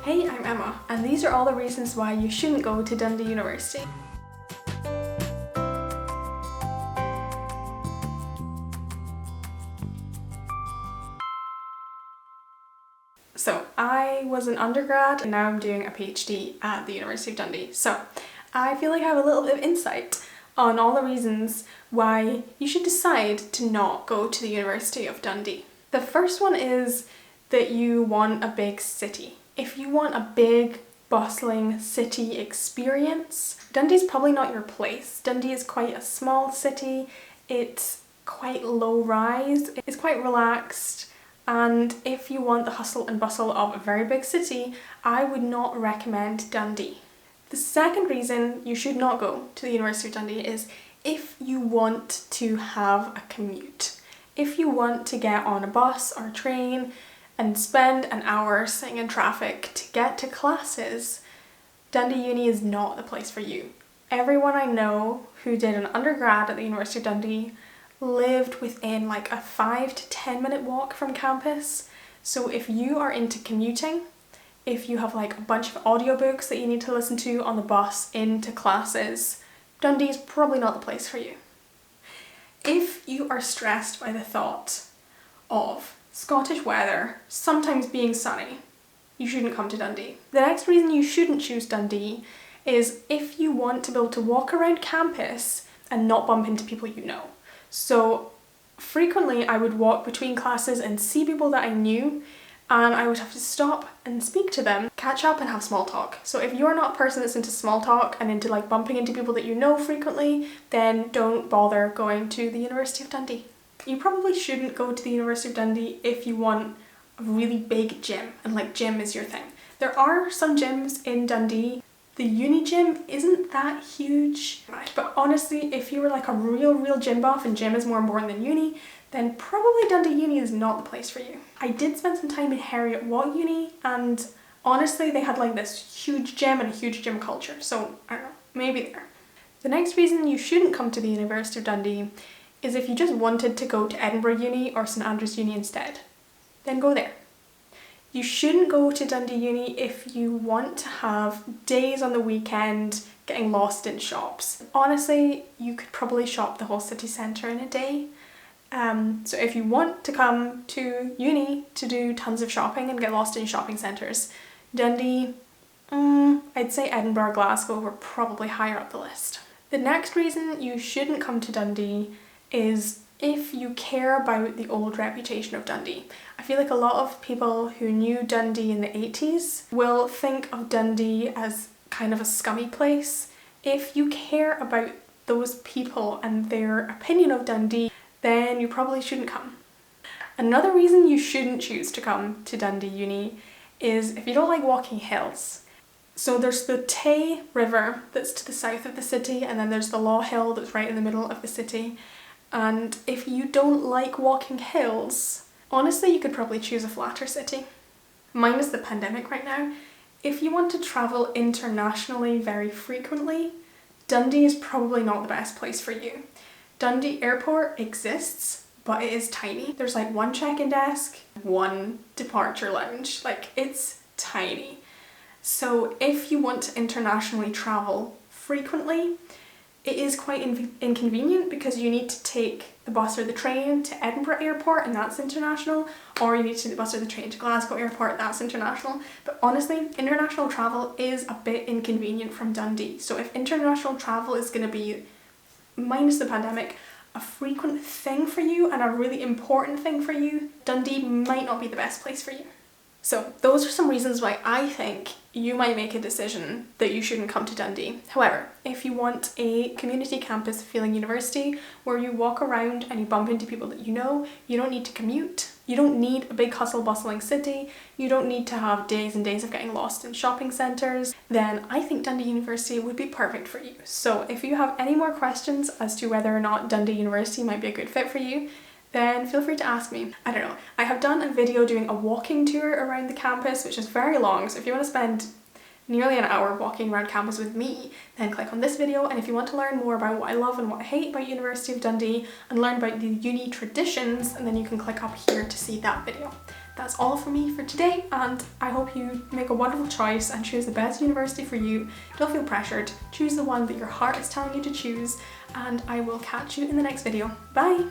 Hey, I'm Emma, and these are all the reasons why you shouldn't go to Dundee University. So, I was an undergrad and now I'm doing a PhD at the University of Dundee. So, I feel like I have a little bit of insight on all the reasons why you should decide to not go to the University of Dundee. The first one is that you want a big city. If you want a big, bustling city experience, Dundee's probably not your place. Dundee is quite a small city, it's quite low rise, it's quite relaxed, and if you want the hustle and bustle of a very big city, I would not recommend Dundee. The second reason you should not go to the University of Dundee is if you want to have a commute. If you want to get on a bus or a train and spend an hour sitting in traffic to get to classes, Dundee Uni is not the place for you. Everyone I know who did an undergrad at the University of Dundee lived within like a 5 to 10 minute walk from campus. So if you are into commuting, if you have like a bunch of audiobooks that you need to listen to on the bus into classes, Dundee is probably not the place for you. If you are stressed by the thought of Scottish weather sometimes being sunny, you shouldn't come to Dundee. The next reason you shouldn't choose Dundee is if you want to be able to walk around campus and not bump into people you know. So frequently I would walk between classes and see people that I knew, and I would have to stop and speak to them, catch up and have small talk. So if you're not a person that's into small talk and into like bumping into people that you know frequently, then don't bother going to the University of Dundee. You probably shouldn't go to the University of Dundee if you want a really big gym and like gym is your thing. There are some gyms in Dundee. The uni gym isn't that huge, but honestly, if you were like a real gym buff and gym is more important than uni, then probably Dundee Uni is not the place for you. I did spend some time in Heriot Watt Uni, and honestly they had like this huge gym and a huge gym culture, so I don't know, maybe there. The next reason you shouldn't come to the University of Dundee is if you just wanted to go to Edinburgh Uni or St Andrews Uni instead, then go there. You shouldn't go to Dundee Uni if you want to have days on the weekend getting lost in shops. Honestly, you could probably shop the whole city centre in a day. So if you want to come to uni to do tons of shopping and get lost in shopping centres, Dundee, I'd say Edinburgh, Glasgow were probably higher up the list. The next reason you shouldn't come to Dundee is if you care about the old reputation of Dundee. I feel like a lot of people who knew Dundee in the 80s will think of Dundee as kind of a scummy place. If you care about those people and their opinion of Dundee, then you probably shouldn't come. Another reason you shouldn't choose to come to Dundee Uni is if you don't like walking hills. So there's the Tay River that's to the south of the city, and then there's the Law Hill that's right in the middle of the city. And if you don't like walking hills, honestly, you could probably choose a flatter city. Minus the pandemic right now, if you want to travel internationally very frequently, Dundee is probably not the best place for you. Dundee Airport exists, but it is tiny. There's like one check-in desk, one departure lounge. Like, it's tiny. So if you want to internationally travel frequently, it is quite inconvenient because you need to take the bus or the train to Edinburgh Airport, and that's international, or you need to take the bus or the train to Glasgow Airport, that's international. But honestly, international travel is a bit inconvenient from Dundee. So if international travel is going to be, minus the pandemic, a frequent thing for you and a really important thing for you, Dundee might not be the best place for you. So those are some reasons why I think you might make a decision that you shouldn't come to Dundee. However, if you want a community campus feeling university where you walk around and you bump into people that you know, you don't need to commute, you don't need a big hustle bustling city, you don't need to have days and days of getting lost in shopping centres, then I think Dundee University would be perfect for you. So if you have any more questions as to whether or not Dundee University might be a good fit for you, then feel free to ask me. I don't know, I have done a video doing a walking tour around the campus, which is very long, so if you want to spend nearly an hour walking around campus with me, then click on this video. And if you want to learn more about what I love and what I hate about University of Dundee and learn about the uni traditions, and then you can click up here to see that video. that's all for me for today, and I hope you make a wonderful choice and choose the best university for you. Don't feel pressured, choose the one that your heart is telling you to choose, and I will catch you in the next video. Bye!